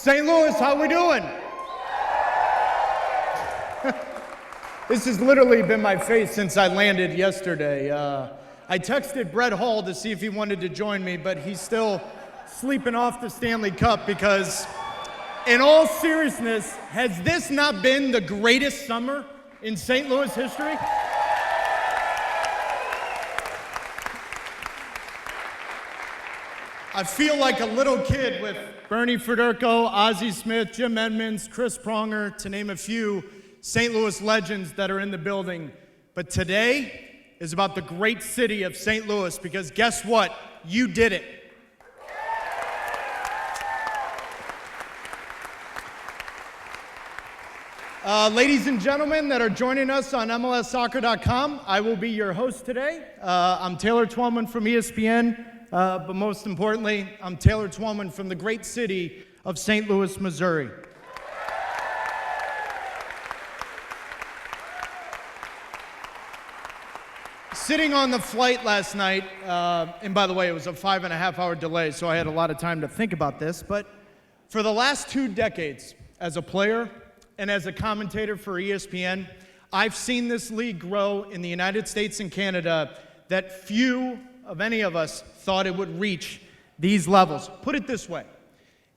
St. Louis, how we doing? This has literally been my face since I landed yesterday. I texted Brett Hall to see if he wanted to join me, but he's still sleeping off the Stanley Cup because, in all seriousness, has this not been the greatest summer in St. Louis history? I feel like a little kid with Bernie Federko, Ozzie Smith, Jim Edmonds, Chris Pronger, to name a few St. Louis legends that are in the building. But today is about the great city of St. Louis, because guess what? You did it. Ladies and gentlemen that are joining us on MLS4.com, I will be your host today. I'm Taylor Twellman from ESPN. But most importantly, I'm Taylor Twellman from the great city of St. Louis, Missouri. Sitting on the flight last night, and by the way, it was a 5.5-hour delay, so I had a lot of time to think about this, but for the last 2 decades, as a player and as a commentator for ESPN, I've seen this league grow in the United States and Canada that few of any of us thought it would reach these levels. Put it this way.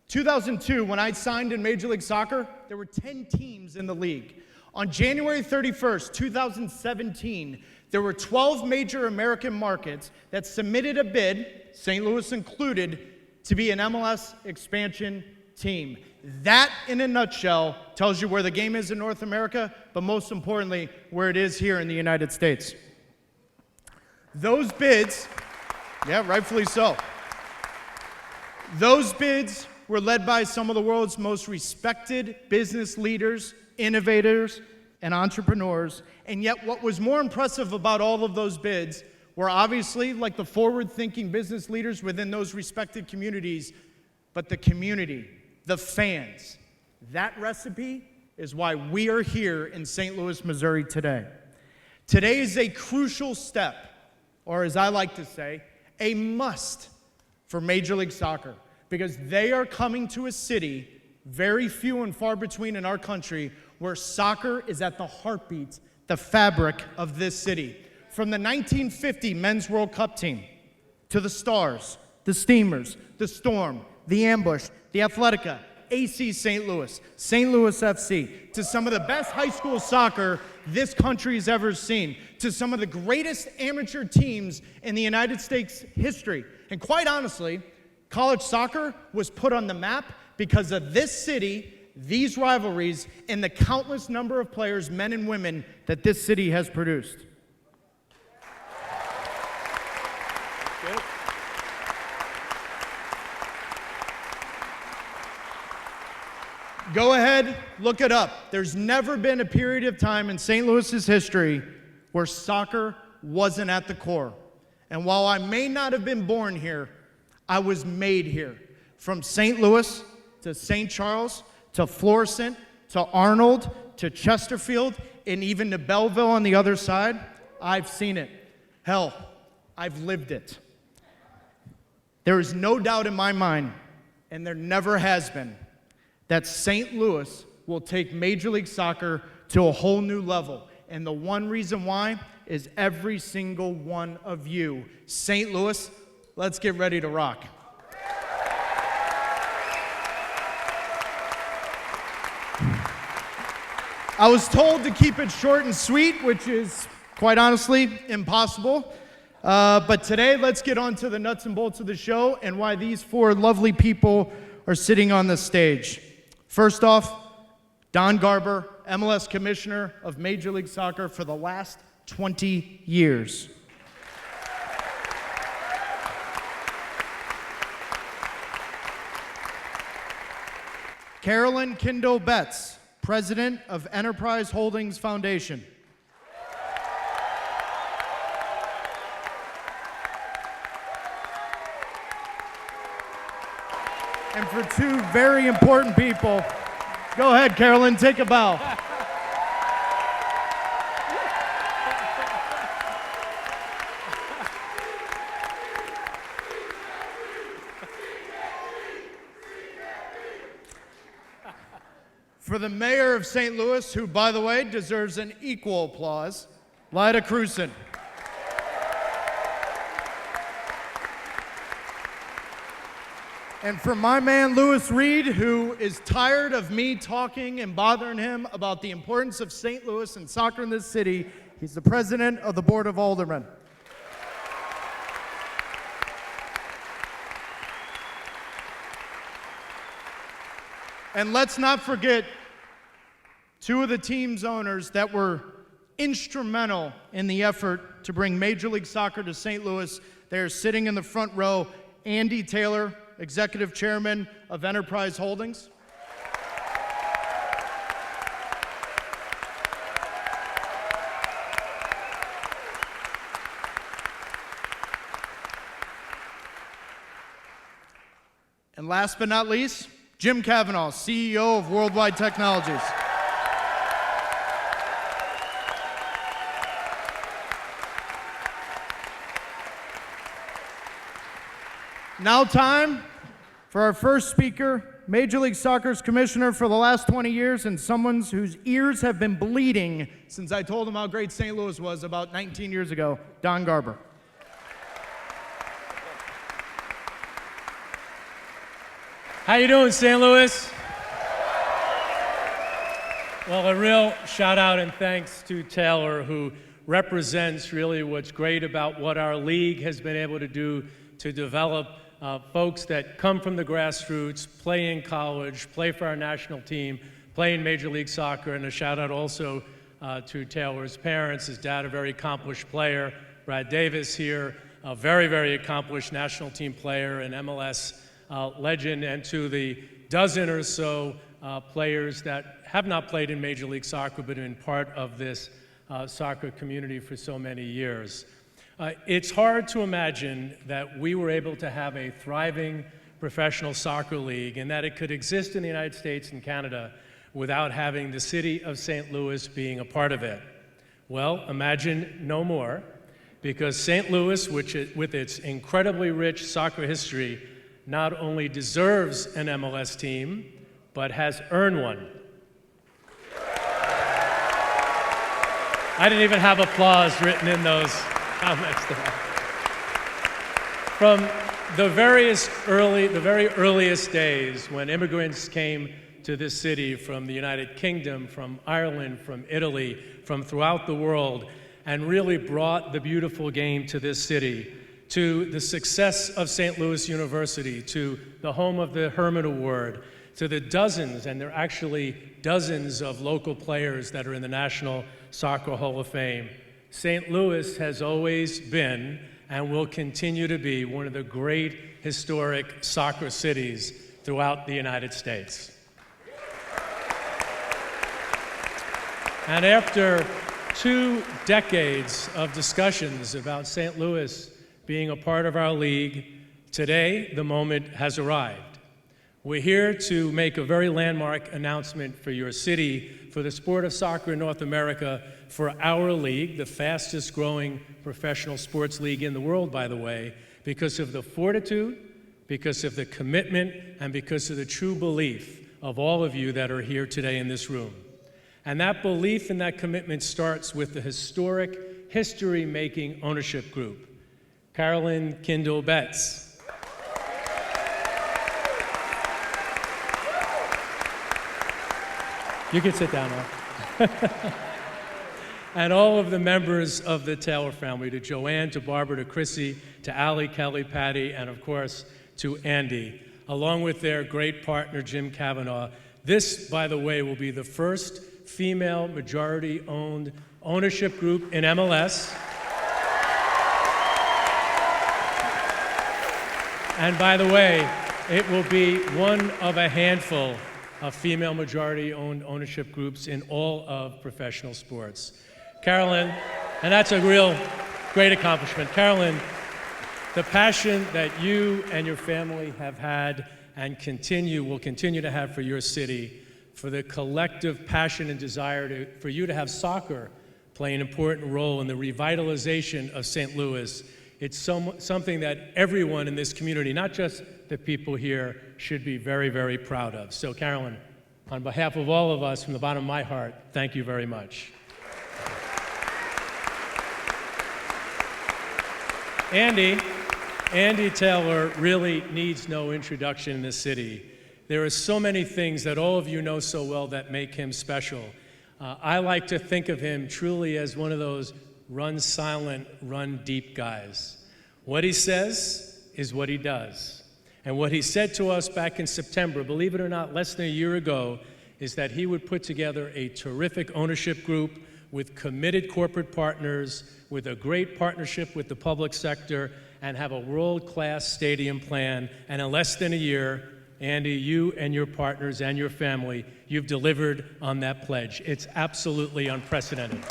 2002, when I signed in Major League Soccer, there were 10 teams in the league. On January 31st, 2017, there were 12 major American markets that submitted a bid, St. Louis included, to be an MLS expansion team. That, in a nutshell, tells you where the game is in North America, but most importantly, where it is here in the United States. Those bids, yeah, rightfully so. Those bids were led by some of the world's most respected business leaders, innovators, and entrepreneurs. And yet what was more impressive about all of those bids were obviously like the forward-thinking business leaders within those respected communities, but the community, the fans. That recipe is why we are here in St. Louis, Missouri today. Today is a crucial step, or as I like to say, a must for Major League Soccer, because they are coming to a city, very few and far between in our country, where soccer is at the heartbeat, the fabric of this city. From the 1950 Men's World Cup team, to the Stars, the Steamers, the Storm, the Ambush, the Athletica, AC St. Louis FC, to some of the best high school soccer this country's ever seen, to some of the greatest amateur teams in the United States history. And quite honestly, college soccer was put on the map because of this city, these rivalries, and the countless number of players, men and women, that this city has produced. Go ahead, look it up. There's never been a period of time in St. Louis's history where soccer wasn't at the core. And while I may not have been born here, I was made here. From St. Louis to St. Charles to Florissant to Arnold to Chesterfield and even to Belleville on the other side, I've seen it. Hell, I've lived it. There is no doubt in my mind, and there never has been, that St. Louis will take Major League Soccer to a whole new level. And the one reason why is every single one of you. St. Louis, let's get ready to rock. I was told to keep it short and sweet, which is, quite honestly, impossible. But today, let's get on to the nuts and bolts of the show and why these 4 lovely people are sitting on the stage. First off, Don Garber, MLS Commissioner of Major League Soccer for the last 20 years. Carolyn Kindle Betts, President of Enterprise Holdings Foundation. And for 2 very important people, go ahead, Carolyn, take a bow. for the mayor of St. Louis, who, by the way, deserves an equal applause, Lyta Cruson. And for my man, Lewis Reed, who is tired of me talking and bothering him about the importance of St. Louis and soccer in this city, he's the president of the Board of Aldermen. And let's not forget two of the team's owners that were instrumental in the effort to bring Major League Soccer to St. Louis. They're sitting in the front row, Andy Taylor, Executive Chairman of Enterprise Holdings. And last but not least, Jim Cavanaugh, CEO of Worldwide Technologies. Now time for our first speaker, Major League Soccer's commissioner for the last 20 years and someone whose ears have been bleeding since I told him how great St. Louis was about 19 years ago, Don Garber. How you doing, St. Louis? Well, a real shout out and thanks to Taylor, who represents really what's great about what our league has been able to do to develop folks that come from the grassroots, play in college, play for our national team, play in Major League Soccer, and a shout out also to Taylor's parents. His dad, a very accomplished player, Brad Davis here, a very, very accomplished national team player and MLS legend, and to the dozen or so players that have not played in Major League Soccer but have been part of this soccer community for so many years. It's hard to imagine that we were able to have a thriving professional soccer league and that it could exist in the United States and Canada without having the city of St. Louis being a part of it. Well, imagine no more, because St. Louis, with its incredibly rich soccer history, not only deserves an MLS team, but has earned one. I didn't even have applause written in those comments there. From the very earliest days when immigrants came to this city from the United Kingdom, from Ireland, from Italy, from throughout the world, and really brought the beautiful game to this city, to the success of St. Louis University, to the home of the Herman Award, to the dozens, and there are actually dozens of local players that are in the National Soccer Hall of Fame. St. Louis has always been and will continue to be one of the great historic soccer cities throughout the United States. And after 2 decades of discussions about St. Louis being a part of our league, today the moment has arrived. We're here to make a very landmark announcement for your city, for the sport of soccer in North America, for our league, the fastest growing professional sports league in the world, by the way, because of the fortitude, because of the commitment, and because of the true belief of all of you that are here today in this room. And that belief and that commitment starts with the historic, history-making ownership group, Carolyn Kindle Betts. You can sit down now. And all of the members of the Taylor family, to Joanne, to Barbara, to Chrissy, to Allie, Kelly, Patty, and of course, to Andy, along with their great partner, Jim Cavanaugh. This, by the way, will be the first female majority-owned ownership group in MLS. And by the way, it will be one of a handful of female majority-owned ownership groups in all of professional sports. Carolyn, and that's a real great accomplishment. Carolyn, the passion that you and your family have had and will continue to have for your city, for the collective passion and desire for you to have soccer play an important role in the revitalization of St. Louis, it's something that everyone in this community, not just the people here, should be very, very proud of. So Carolyn, on behalf of all of us, from the bottom of my heart, thank you very much. Andy Taylor really needs no introduction in this city. There are so many things that all of you know so well that make him special. I like to think of him truly as one of those run silent, run deep guys. What he says is what he does. And what he said to us back in September, believe it or not, less than a year ago, is that he would put together a terrific ownership group with committed corporate partners, with a great partnership with the public sector, and have a world-class stadium plan. And in less than a year, Andy, you and your partners and your family, you've delivered on that pledge. It's absolutely unprecedented.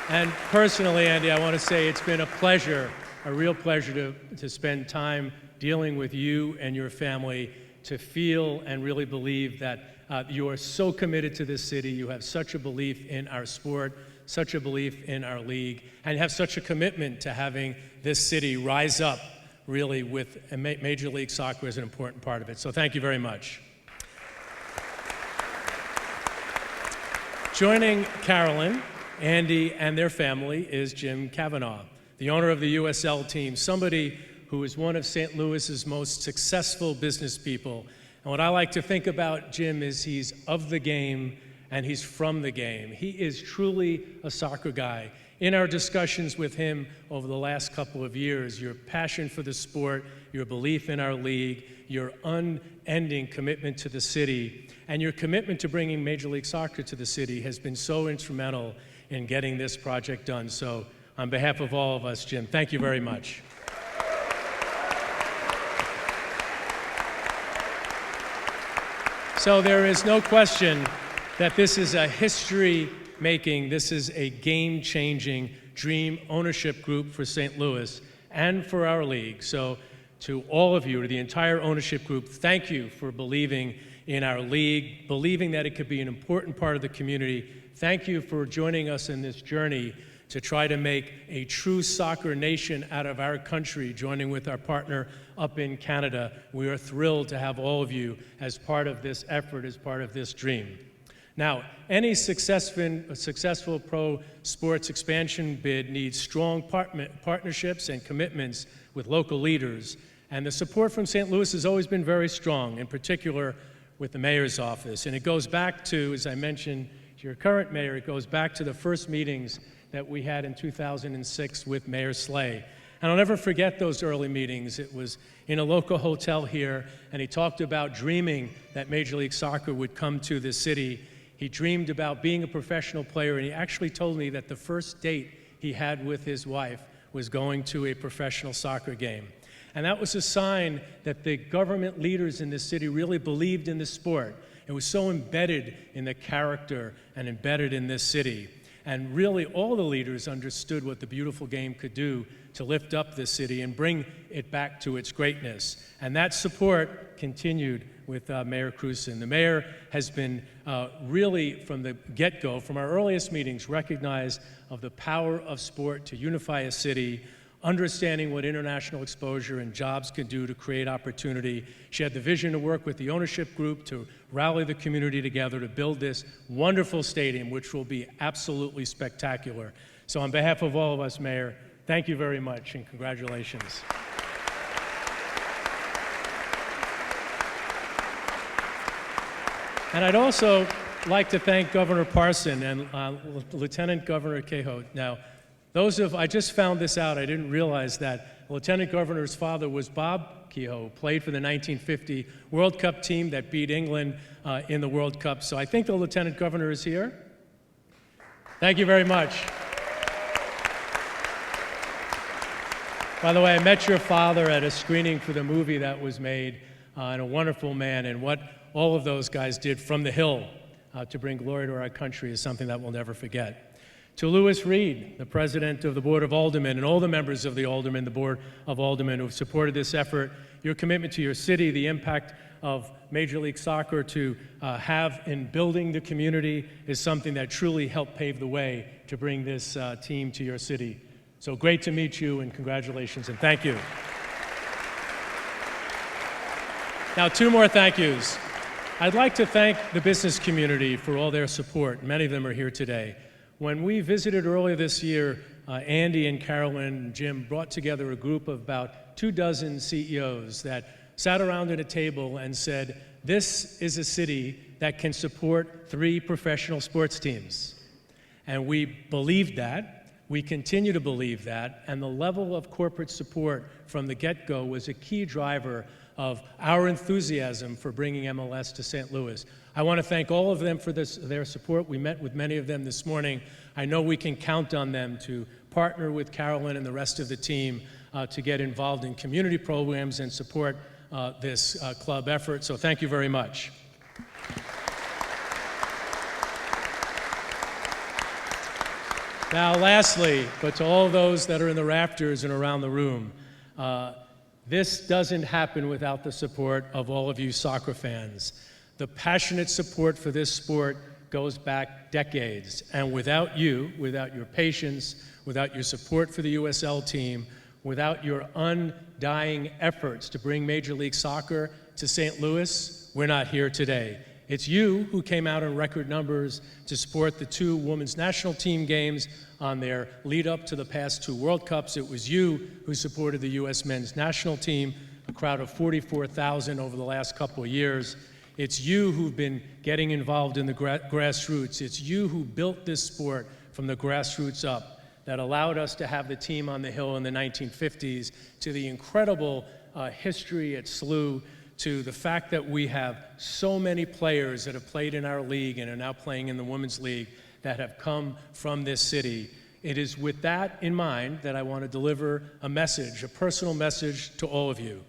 And personally, Andy, I want to say it's been a pleasure, a real pleasure to spend time dealing with you and your family, to feel and really believe that you are so committed to this city. You have such a belief in our sport, such a belief in our league, and have such a commitment to having this city rise up, really, with Major League Soccer as an important part of it. So thank you very much. Joining Carolyn, Andy, and their family is Jim Cavanaugh, the owner of the USL team, somebody who is one of St. Louis's most successful business people. And what I like to think about Jim is he's of the game and he's from the game. He is truly a soccer guy. In our discussions with him over the last couple of years, your passion for the sport, your belief in our league, your unending commitment to the city, and your commitment to bringing Major League Soccer to the city has been so instrumental in getting this project done. So on behalf of all of us, Jim, thank you very much. So there is no question that this is a history-making, this is a game-changing dream ownership group for St. Louis and for our league. So to all of you, to the entire ownership group, thank you for believing in our league, believing that it could be an important part of the community. Thank you for joining us in this journey to try to make a true soccer nation out of our country, joining with our partner up in Canada. We are thrilled to have all of you as part of this effort, as part of this dream. Now, any successful pro sports expansion bid needs strong partnerships and commitments with local leaders. And the support from St. Louis has always been very strong, in particular with the mayor's office. And it goes back to, as I mentioned, to your current mayor, it goes back to the first meetings that we had in 2006 with Mayor Slay. And I'll never forget those early meetings. It was in a local hotel here, and he talked about dreaming that Major League Soccer would come to the city. He dreamed about being a professional player, and he actually told me that the first date he had with his wife was going to a professional soccer game. And that was a sign that the government leaders in this city really believed in the sport. It was so embedded in the character and embedded in this city. And really, all the leaders understood what the beautiful game could do to lift up this city and bring it back to its greatness. And that support continued with Mayor Cruson. The mayor has been really, from the get-go, from our earliest meetings, recognized of the power of sport to unify a city, understanding what international exposure and jobs can do to create opportunity. She had the vision to work with the ownership group to rally the community together to build this wonderful stadium, which will be absolutely spectacular. So on behalf of all of us, Mayor, thank you very much and congratulations. And I'd also like to thank Governor Parson and Lieutenant Governor Kehoe. Now, I just found this out, I didn't realize that Lieutenant Governor's father was Bob Kehoe, who played for the 1950 World Cup team that beat England in the World Cup. So I think the Lieutenant Governor is here. Thank you very much. By the way, I met your father at a screening for the movie that was made, and a wonderful man, and what all of those guys did from the Hill to bring glory to our country is something that we'll never forget. To Louis Reed, the president of the Board of Aldermen, and all the members of the Board of Aldermen who have supported this effort, your commitment to your city, the impact of Major League Soccer to have in building the community is something that truly helped pave the way to bring this team to your city. So great to meet you, and congratulations, and thank you. Now, two more thank yous. I'd like to thank the business community for all their support. Many of them are here today. When we visited earlier this year, Andy and Carolyn and Jim brought together a group of about 24 CEOs that sat around at a table and said, this is a city that can support 3 professional sports teams. And we believed that, we continue to believe that, and the level of corporate support from the get-go was a key driver of our enthusiasm for bringing MLS to St. Louis. I want to thank all of them for their support. We met with many of them this morning. I know we can count on them to partner with Carolyn and the rest of the team to get involved in community programs and support this club effort. So thank you very much. Now, lastly, but to all those that are in the rafters and around the room, this doesn't happen without the support of all of you soccer fans. The passionate support for this sport goes back decades, and without you, without your patience, without your support for the USL team, without your undying efforts to bring Major League Soccer to St. Louis, we're not here today. It's you who came out in record numbers to support the 2 women's national team games on their lead up to the past 2 World Cups. It was you who supported the U.S. men's national team, a crowd of 44,000 over the last couple of years. It's you who've been getting involved in the grassroots. It's you who built this sport from the grassroots up that allowed us to have the team on the Hill in the 1950s, to the incredible history at TheLou, to the fact that we have so many players that have played in our league and are now playing in the Women's League that have come from this city. It is with that in mind that I want to deliver a message, a personal message to all of you.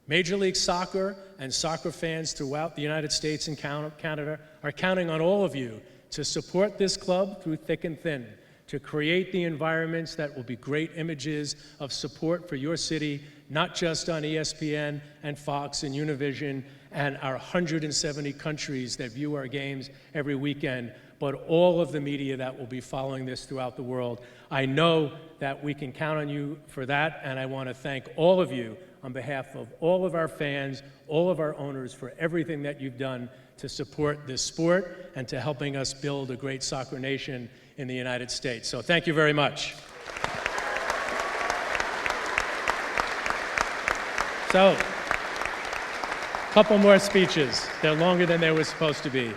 Major League Soccer and soccer fans throughout the United States and Canada are counting on all of you to support this club through thick and thin, to create the environments that will be great images of support for your city, not just on ESPN and Fox and Univision and our 170 countries that view our games every weekend, but all of the media that will be following this throughout the world. I know that we can count on you for that, and I want to thank all of you on behalf of all of our fans, all of our owners, for everything that you've done to support this sport and to helping us build a great soccer nation in the United States. So thank you very much. So, a couple more speeches. They're longer than they were supposed to be.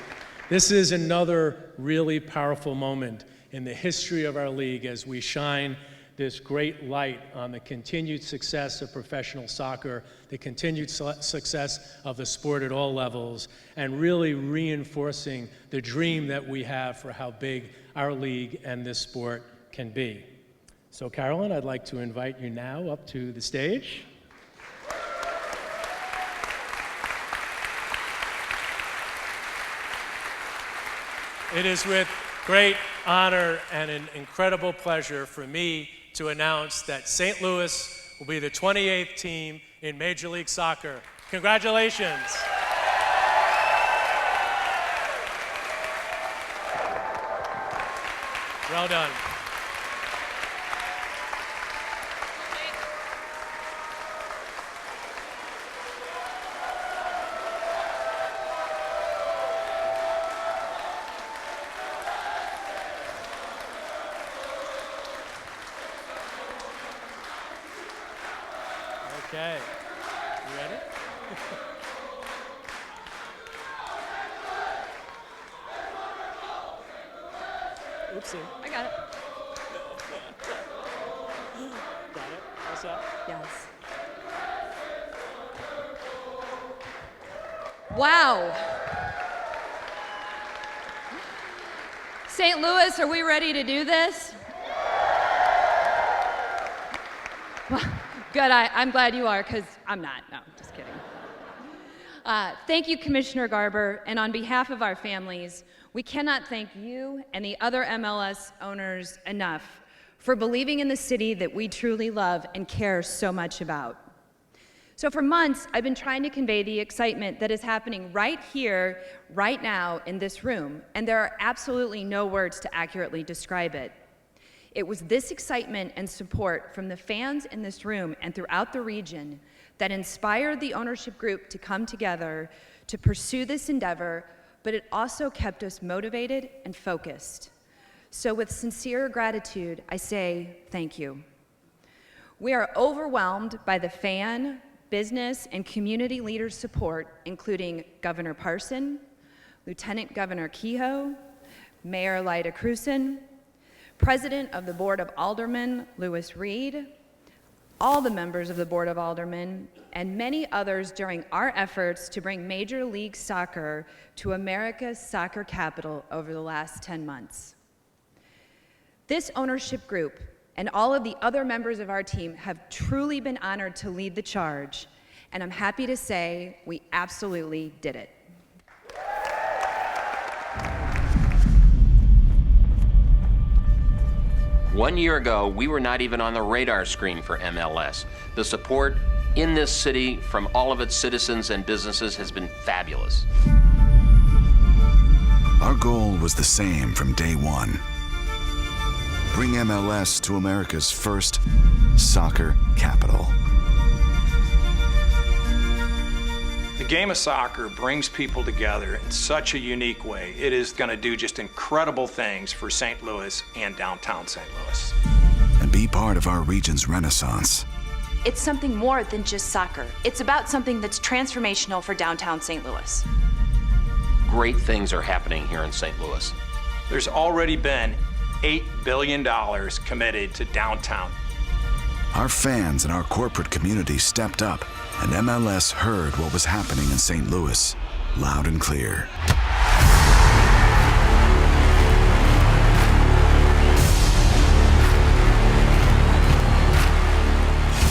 This is another really powerful moment in the history of our league as we shine this great light on the continued success of professional soccer, the continued success of the sport at all levels, and really reinforcing the dream that we have for how big our league and this sport can be. So, Carolyn, I'd like to invite you now up to the stage. It is with great honor and an incredible pleasure for me to announce that St. Louis will be the 28th team in Major League Soccer. Congratulations. Well done. Okay, you ready? Oopsie. I got it. Got it? What's up? Yes. Wow. St. Louis, are we ready to do this? Well, good, I'm glad you are, because I'm not. No, just kidding. Thank you, Commissioner Garber, and on behalf of our families, we cannot thank you and the other MLS owners enough for believing in the city that we truly love and care so much about. So for months, I've been trying to convey the excitement that is happening right here, right now, in this room, and there are absolutely no words to accurately describe it. It was this excitement and support from the fans in this room and throughout the region that inspired the ownership group to come together to pursue this endeavor, but it also kept us motivated and focused. So with sincere gratitude, I say thank you. We are overwhelmed by the fan, business, and community leaders' support, including Governor Parson, Lieutenant Governor Kehoe, Mayor Lyta Cruson, President of the Board of Aldermen, Lewis Reed, all the members of the Board of Aldermen, and many others during our efforts to bring Major League Soccer to America's soccer capital over the last 10 months. This ownership group and all of the other members of our team have truly been honored to lead the charge, and I'm happy to say we absolutely did it. One year ago, we were not even on the radar screen for MLS. The support in this city from all of its citizens and businesses has been fabulous. Our goal was the same from day one. Bring MLS to America's first soccer capital. The game of soccer brings people together in such a unique way. It is going to do just incredible things for St. Louis and downtown St. Louis. And be part of our region's renaissance. It's something more than just soccer. It's about something that's transformational for downtown St. Louis. Great things are happening here in St. Louis. There's already been $8 billion committed to downtown. Our fans and our corporate community stepped up, and MLS heard what was happening in St. Louis, loud and clear.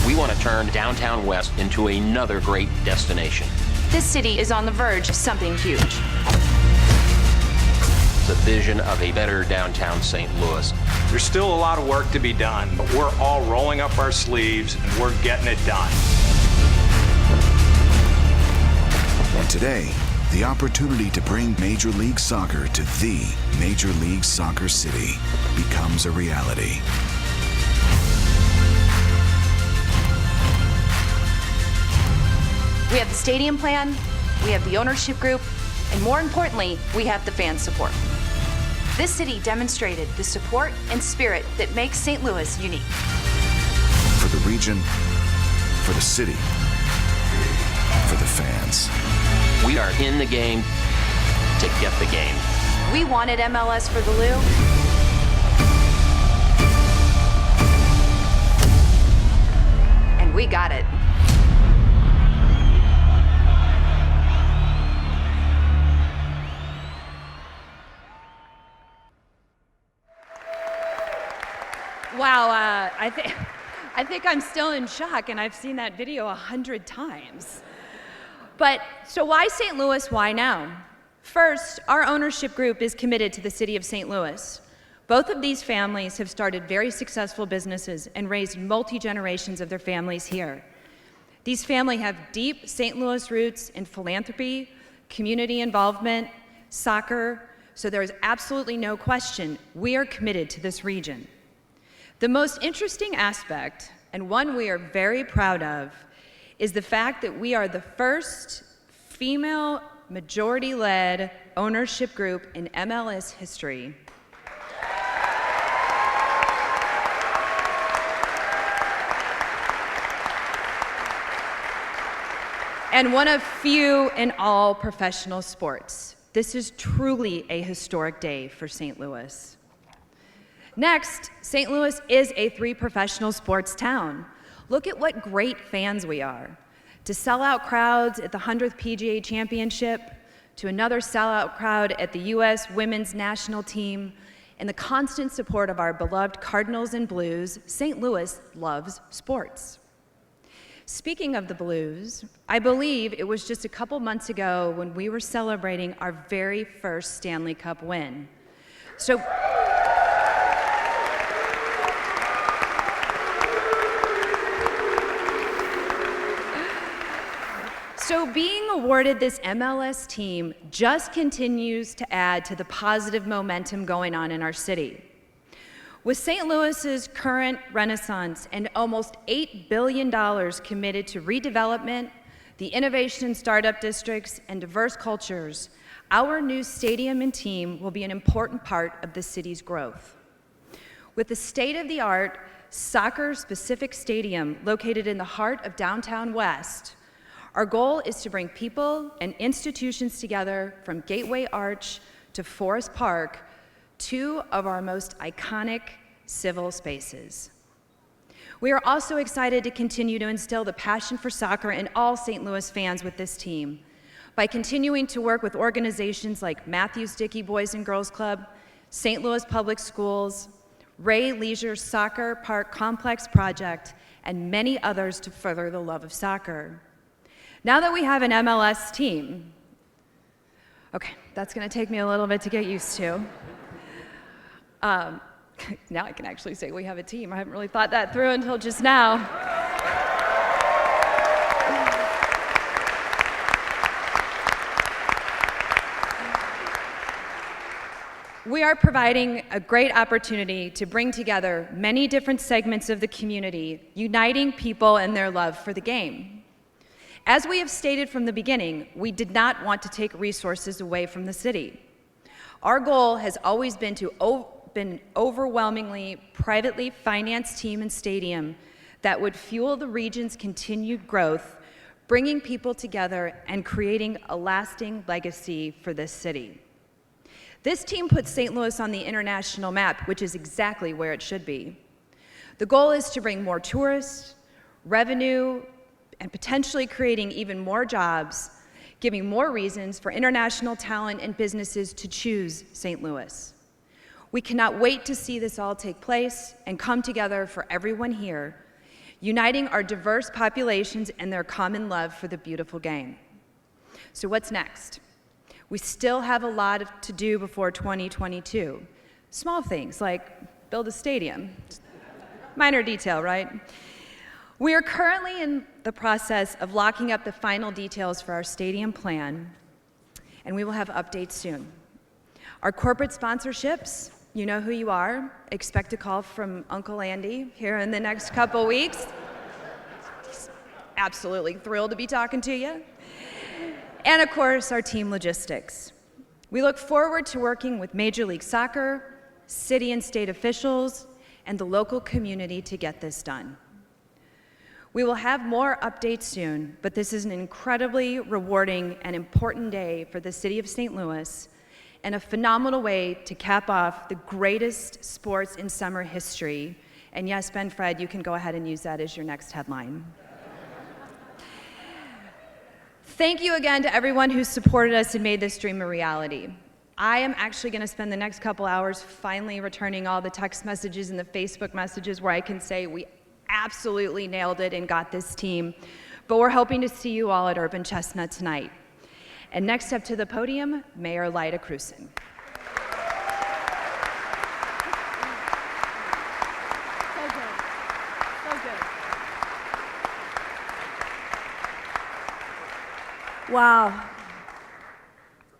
We want to turn downtown West into another great destination. This city is on the verge of something huge. The vision of a better downtown St. Louis. There's still a lot of work to be done, but we're all rolling up our sleeves and we're getting it done. And today, the opportunity to bring Major League Soccer to the Major League Soccer City becomes a reality. We have the stadium plan, we have the ownership group, and more importantly, we have the fan support. This city demonstrated the support and spirit that makes St. Louis unique. For the region, for the city, for the fans. We are in the game to get the game. We wanted MLS for TheLou. And we got it. Wow, I think I'm still in shock, and I've seen that video 100 times. But, so why St. Louis, why now? First, our ownership group is committed to the city of St. Louis. Both of these families have started very successful businesses and raised multi-generations of their families here. These families have deep St. Louis roots in philanthropy, community involvement, soccer, so there is absolutely no question we are committed to this region. The most interesting aspect, and one we are very proud of, is the fact that we are the first female majority-led ownership group in MLS history. And one of few in all professional sports. This is truly a historic day for St. Louis. Next, St. Louis is a three-professional sports town. Look at what great fans we are. To sell-out crowds at the 100th PGA Championship, to another sellout crowd at the U.S. Women's National Team, and the constant support of our beloved Cardinals and Blues, St. Louis loves sports. Speaking of the Blues, I believe it was just a couple months ago when we were celebrating our very first Stanley Cup win. So being awarded this MLS team just continues to add to the positive momentum going on in our city. With St. Louis's current renaissance and almost $8 billion committed to redevelopment, the innovation startup districts, and diverse cultures, our new stadium and team will be an important part of the city's growth. With the state-of-the-art soccer-specific stadium located in the heart of downtown West, our goal is to bring people and institutions together from Gateway Arch to Forest Park, two of our most iconic civil spaces. We are also excited to continue to instill the passion for soccer in all St. Louis fans with this team by continuing to work with organizations like Matthews Dickey Boys and Girls Club, St. Louis Public Schools, Ray Leisure's Soccer Park Complex Project, and many others to further the love of soccer. Now that we have an MLS team, okay, that's gonna take me a little bit to get used to. Now I can actually say we have a team. I haven't really thought that through until just now. We are providing a great opportunity to bring together many different segments of the community, uniting people in their love for the game. As we have stated from the beginning, we did not want to take resources away from the city. Our goal has always been overwhelmingly privately financed team and stadium that would fuel the region's continued growth, bringing people together and creating a lasting legacy for this city. This team puts St. Louis on the international map, which is exactly where it should be. The goal is to bring more tourists, revenue, and potentially creating even more jobs, giving more reasons for international talent and businesses to choose St. Louis. We cannot wait to see this all take place and come together for everyone here, uniting our diverse populations and their common love for the beautiful game. So what's next? We still have a lot to do before 2022. Small things like build a stadium. Minor detail, right? We are currently in the process of locking up the final details for our stadium plan, and we will have updates soon. Our corporate sponsorships, you know who you are. Expect a call from Uncle Andy here in the next couple weeks. He's absolutely thrilled to be talking to you. And of course, our team logistics. We look forward to working with Major League Soccer, city and state officials, and the local community to get this done. We will have more updates soon, but this is an incredibly rewarding and important day for the city of St. Louis and a phenomenal way to cap off the greatest sports in summer history. And yes, Ben Fred, you can go ahead and use that as your next headline. Thank you again to everyone who supported us and made this dream a reality. I am actually going to spend the next couple hours finally returning all the text messages and the Facebook messages where I can say we absolutely nailed it and got this team. But we're hoping to see you all at Urban Chestnut tonight. And next up to the podium, Mayor Lyta Cruson. Wow,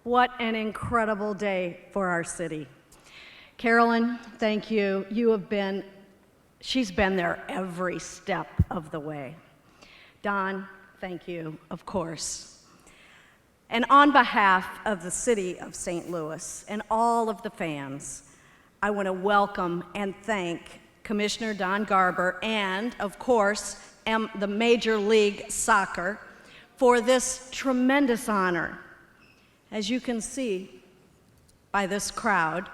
what an incredible day for our city. Carolyn, thank you. She's been there every step of the way. Don, thank you, of course. And on behalf of the city of St. Louis and all of the fans, I want to welcome and thank Commissioner Don Garber and, of course, the Major League Soccer for this tremendous honor. As you can see by this crowd,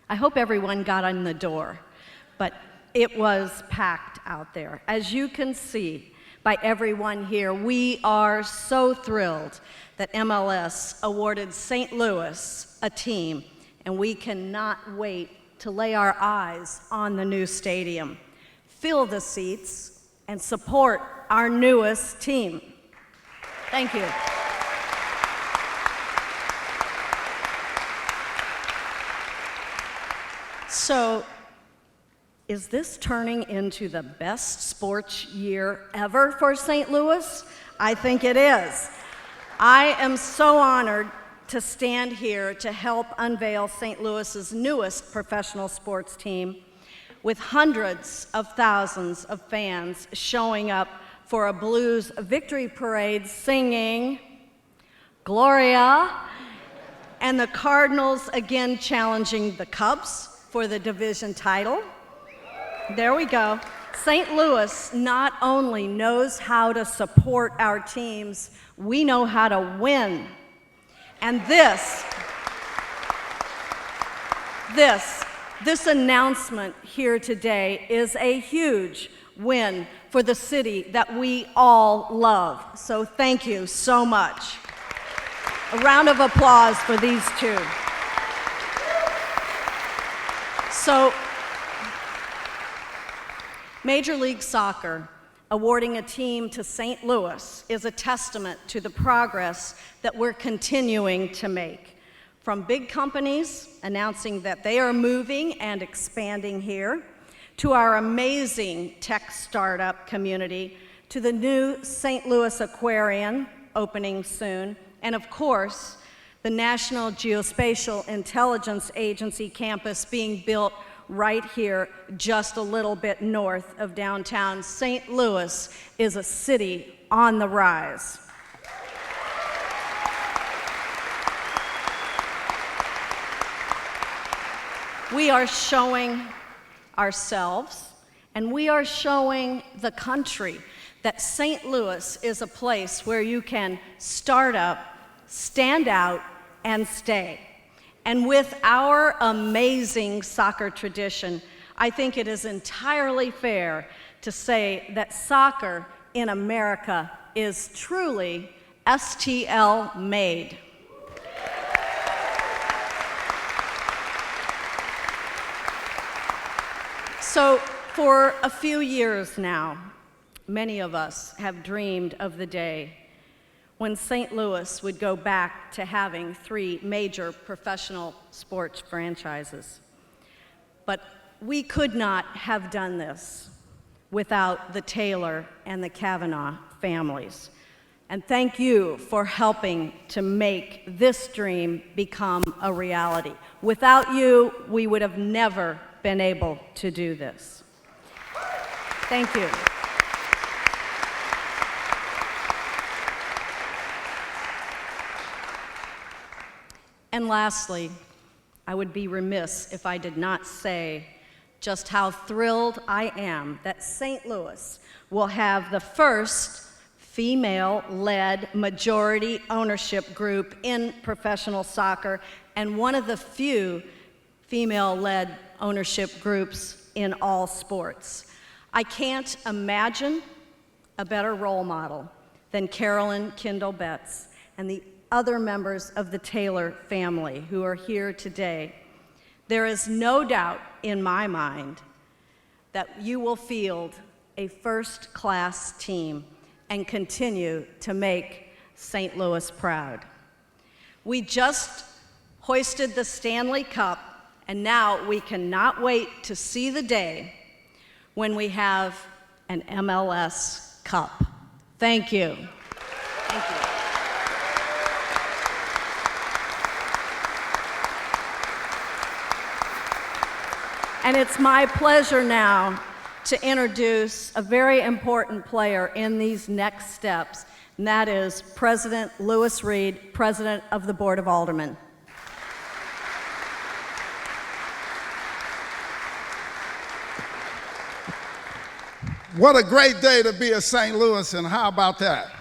I hope everyone got in the door, but it was packed out there. As you can see by everyone here, we are so thrilled that MLS awarded St. Louis a team, and we cannot wait to lay our eyes on the new stadium, fill the seats, and support our newest team. Thank you. So, is this turning into the best sports year ever for St. Louis? I think it is. I am so honored to stand here to help unveil St. Louis's newest professional sports team, with hundreds of thousands of fans showing up for a Blues victory parade singing Gloria, and the Cardinals again challenging the Cubs for the division title. There we go. St. Louis not only knows how to support our teams, we know how to win. And this announcement here today is a huge win for the city that we all love. So thank you so much. A round of applause for these two. So, Major League Soccer awarding a team to St. Louis is a testament to the progress that we're continuing to make. From big companies announcing that they are moving and expanding here, to our amazing tech startup community, to the new St. Louis Aquarium opening soon, and of course, the National Geospatial Intelligence Agency campus being built right here just a little bit north of downtown. St. Louis is a city on the rise. We are showing ourselves, and we are showing the country that St. Louis is a place where you can start up, stand out, and stay. And with our amazing soccer tradition, I think it is entirely fair to say that soccer in America is truly STL made. So for a few years now, many of us have dreamed of the day when St. Louis would go back to having 3 major professional sports franchises. But we could not have done this without the Taylor and the Cavanaugh families. And thank you for helping to make this dream become a reality. Without you, we would have never been able to do this. Thank you. And lastly, I would be remiss if I did not say just how thrilled I am that St. Louis will have the first female-led majority ownership group in professional soccer and one of the few female-led ownership groups in all sports. I can't imagine a better role model than Carolyn Kindle Betts and the other members of the Taylor family who are here today. There is no doubt in my mind that you will field a first-class team and continue to make St. Louis proud. We just hoisted the Stanley Cup, and now we cannot wait to see the day when we have an MLS Cup. Thank you. Thank you. And it's my pleasure now to introduce a very important player in these next steps, and that is President Louis Reed, President of the Board of Aldermen. What a great day to be a St. Louis, and how about that?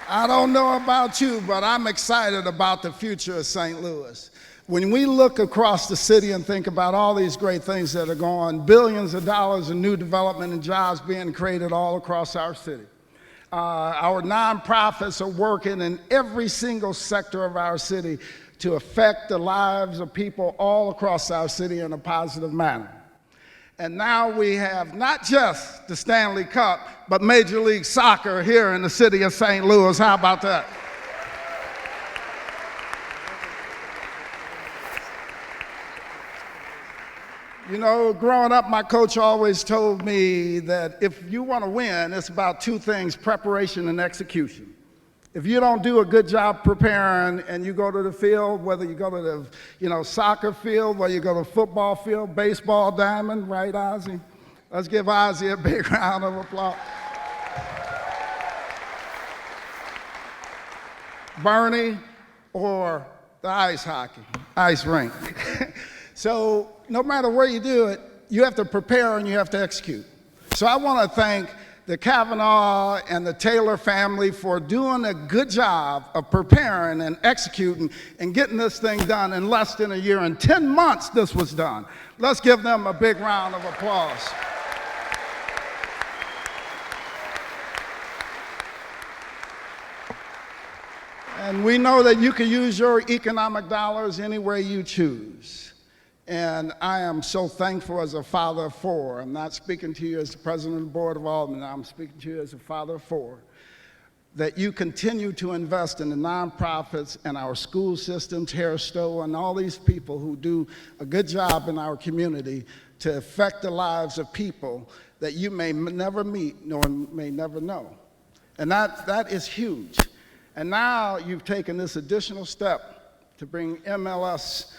I don't know about you, but I'm excited about the future of St. Louis. When we look across the city and think about all these great things that are going on, billions of dollars in new development and jobs being created all across our city. Our nonprofits are working in every single sector of our city to affect the lives of people all across our city in a positive manner. And now we have not just the Stanley Cup, but Major League Soccer here in the city of St. Louis. How about that? You know, growing up, my coach always told me that if you want to win, it's about 2 things, preparation and execution. If you don't do a good job preparing and you go to the field, whether you go to the soccer field, whether you go to the football field, baseball diamond, right, Ozzy? Let's give Ozzy a big round of applause. Bernie, or the ice rink. So no matter where you do it, you have to prepare and you have to execute. So I want to thank the Cavanaugh and the Taylor family for doing a good job of preparing and executing and getting this thing done in less than a year. In 10 months, this was done. Let's give them a big round of applause. And we know that you can use your economic dollars any way you choose. And I am so thankful as a father of four. I'm not speaking to you as the president of the board of Aldermen. I'm speaking to you as a father of four. That you continue to invest in the nonprofits and our school systems, Hair Stowe, and all these people who do a good job in our community to affect the lives of people that you may never meet nor may never know. And that is huge. And now you've taken this additional step to bring MLS,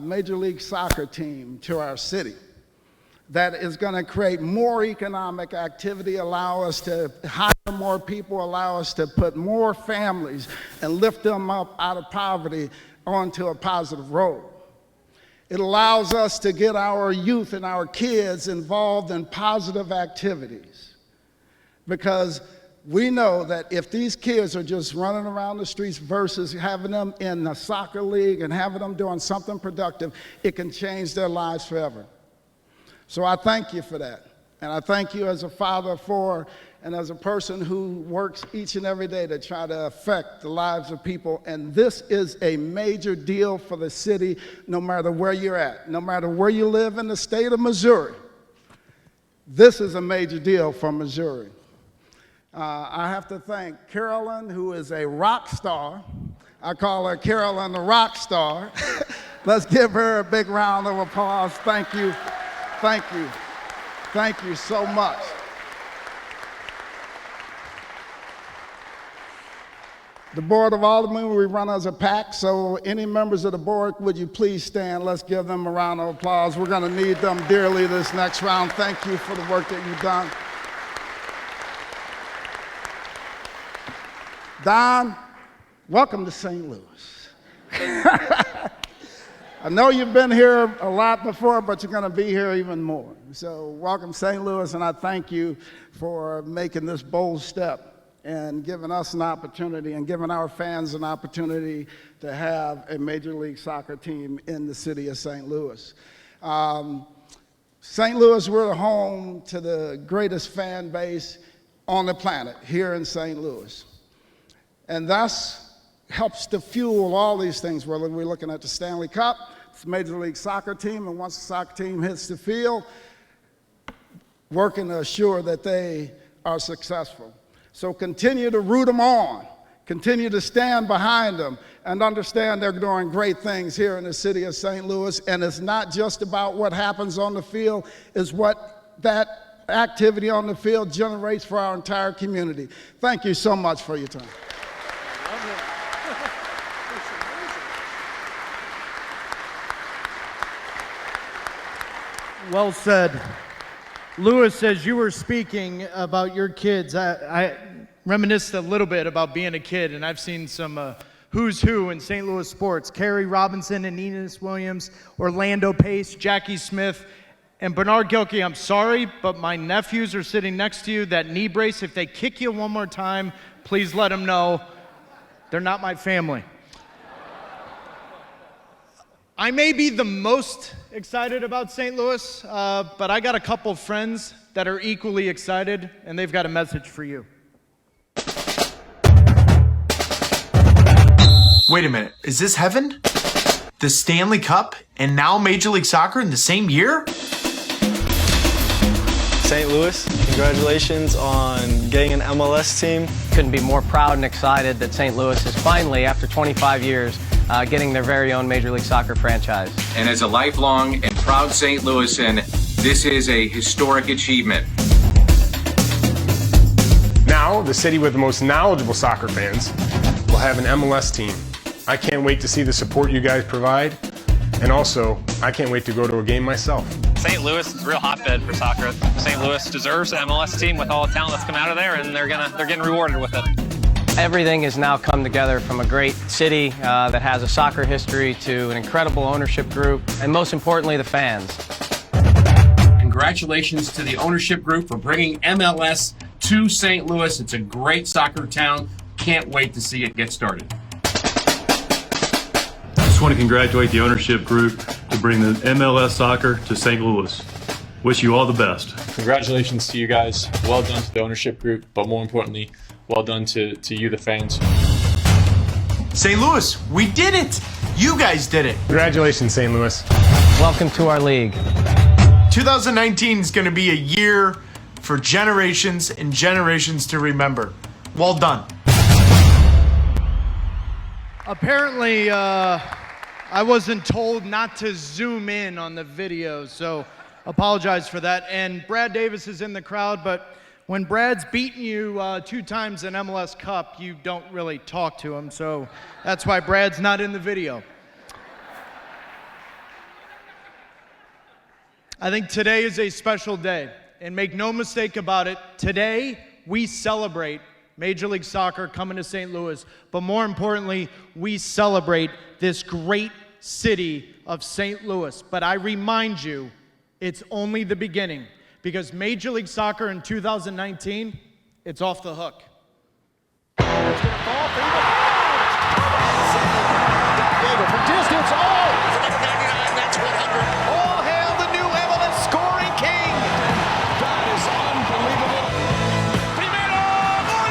Major League Soccer team, to our city. That is going to create more economic activity, allow us to hire more people, allow us to put more families and lift them up out of poverty onto a positive road. It allows us to get our youth and our kids involved in positive activities, because we know that if these kids are just running around the streets versus having them in the soccer league and having them doing something productive, it can change their lives forever. So I thank you for that. And I thank you as a father of four and as a person who works each and every day to try to affect the lives of people. And this is a major deal for the city, no matter where you're at, no matter where you live in the state of Missouri. This is a major deal for Missouri. I have to thank Carolyn, who is a rock star. I call her Carolyn the rock star. Let's give her a big round of applause. Thank you. Thank you. Thank you so much. The Board of Aldermen, we run as a pack, so any members of the board, would you please stand? Let's give them a round of applause. We're going to need them dearly this next round. Thank you for the work that you've done. Don, welcome to St. Louis. I know you've been here a lot before, but you're going to be here even more. So welcome, St. Louis, and I thank you for making this bold step and giving us an opportunity and giving our fans an opportunity to have a Major League Soccer team in the city of St. Louis. St. Louis, we're the home to the greatest fan base on the planet here in St. Louis. And thus helps to fuel all these things, whether we're looking at the Stanley Cup, it's a Major League Soccer team, and once the soccer team hits the field, working to assure that they are successful. So continue to root them on, continue to stand behind them, and understand they're doing great things here in the city of St. Louis. And it's not just about what happens on the field, it's what that activity on the field generates for our entire community. Thank you so much for your time. Well said. Lewis, as you were speaking about your kids, I reminisced a little bit about being a kid, and I've seen some who's who in St. Louis sports. Kerry Robinson and Enos Williams, Orlando Pace, Jackie Smith, and Bernard Gilkey. I'm sorry, but my nephews are sitting next to you. That knee brace, if they kick you one more time, please let them know they're not my family. I may be the most excited about St. Louis, but I got a couple friends that are equally excited, and they've got a message for you. Wait a minute, is this heaven? The Stanley Cup and now Major League Soccer in the same year? St. Louis, congratulations on getting an MLS team. Couldn't be more proud and excited that St. Louis is finally, after 25 years, getting their very own Major League Soccer franchise. And as a lifelong and proud St. Louisan, this is a historic achievement. Now Now, the city with the most knowledgeable soccer fans will have an MLS team. I can't wait to see the support you guys provide, and also, I can't wait to go to a game myself. St. Louis is a real hotbed for soccer. St. Louis deserves an MLS team with all the talent that's come out of there, and they're getting rewarded with it. Everything has now come together, from a great city that has a soccer history to an incredible ownership group, and most importantly, the fans. Congratulations to the ownership group for bringing MLS to St. Louis. It's a great soccer town. Can't wait to see it get started. I just want to congratulate the ownership group to bring the MLS soccer to St. Louis. Wish you all the best. Congratulations to you guys. Well done to the ownership group, but more importantly, well done to you, the fans. St. Louis, we did it! You guys did it! Congratulations, St. Louis. Welcome to our league. 2019 is going to be a year for generations and generations to remember. Well done. Apparently, I wasn't told not to zoom in on the video, so apologize for that. And Brad Davis is in the crowd, but when Brad's beaten you 2 times in MLS Cup, you don't really talk to him, so that's why Brad's not in the video. I think today is a special day, and make no mistake about it, today we celebrate Major League Soccer coming to St. Louis, but more importantly, we celebrate this great city of St. Louis. But I remind you, it's only the beginning, because Major League Soccer in 2019, it's off the hook. It's going to fall for from distance. Oh! That's 99, that's 100. All hail the new MLS scoring king. That is unbelievable. Primero, gol,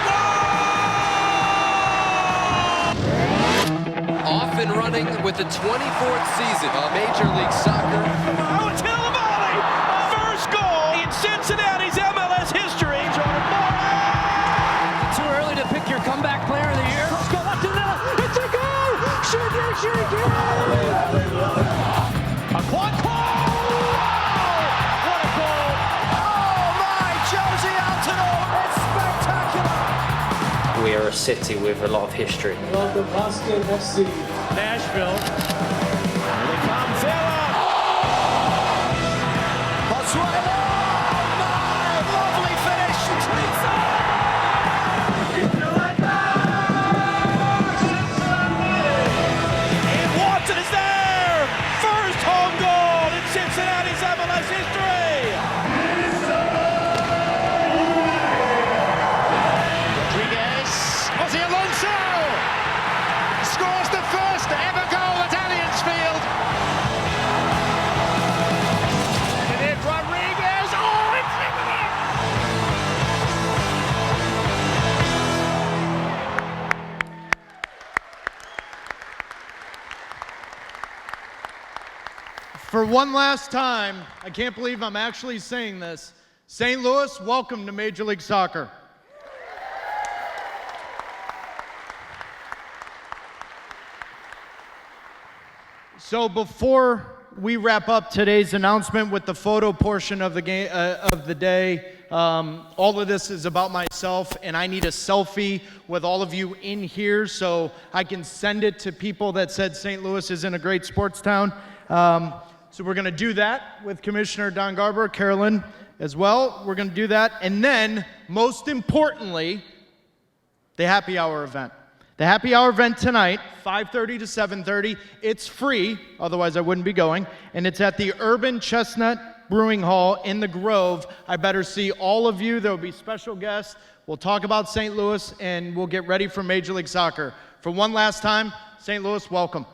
gol! Off and running with the 24th season of Major League Soccer. Oh, it's Hillavolley! First goal in Cincinnati's MLS history. Too early to pick your comeback player of the year. Let's go left to the middle. It's a goal! Shoot! A quad goal! What a goal! Oh my, Josie Altidore! It's spectacular! We are a city with a lot of history. Welcome, Boston FC. Nashville. Here they come, Villa! Pozuelo! Oh my, lovely finish! And Watson is there! First home goal in Cincinnati's MLS history! Rodriguez, Ozzy Alonso scores the first ever goal at Allianz Field. And then Rodriguez, oh, it's in For one last time, I can't believe I'm actually saying this, St. Louis, welcome to Major League Soccer. So before we wrap up today's announcement with the photo portion of the game of the day, all of this is about myself, and I need a selfie with all of you in here so I can send it to people that said St. Louis isn't a great sports town. So we're going to do that with Commissioner Don Garber, Carolyn as well. We're going to do that, and then most importantly, the happy hour event. The happy hour event tonight, 5:30 to 7:30. It's free, otherwise I wouldn't be going. And it's at the Urban Chestnut Brewing Hall in the Grove. I better see all of you. There will be special guests. We'll talk about St. Louis, and we'll get ready for Major League Soccer. For one last time, St. Louis, welcome.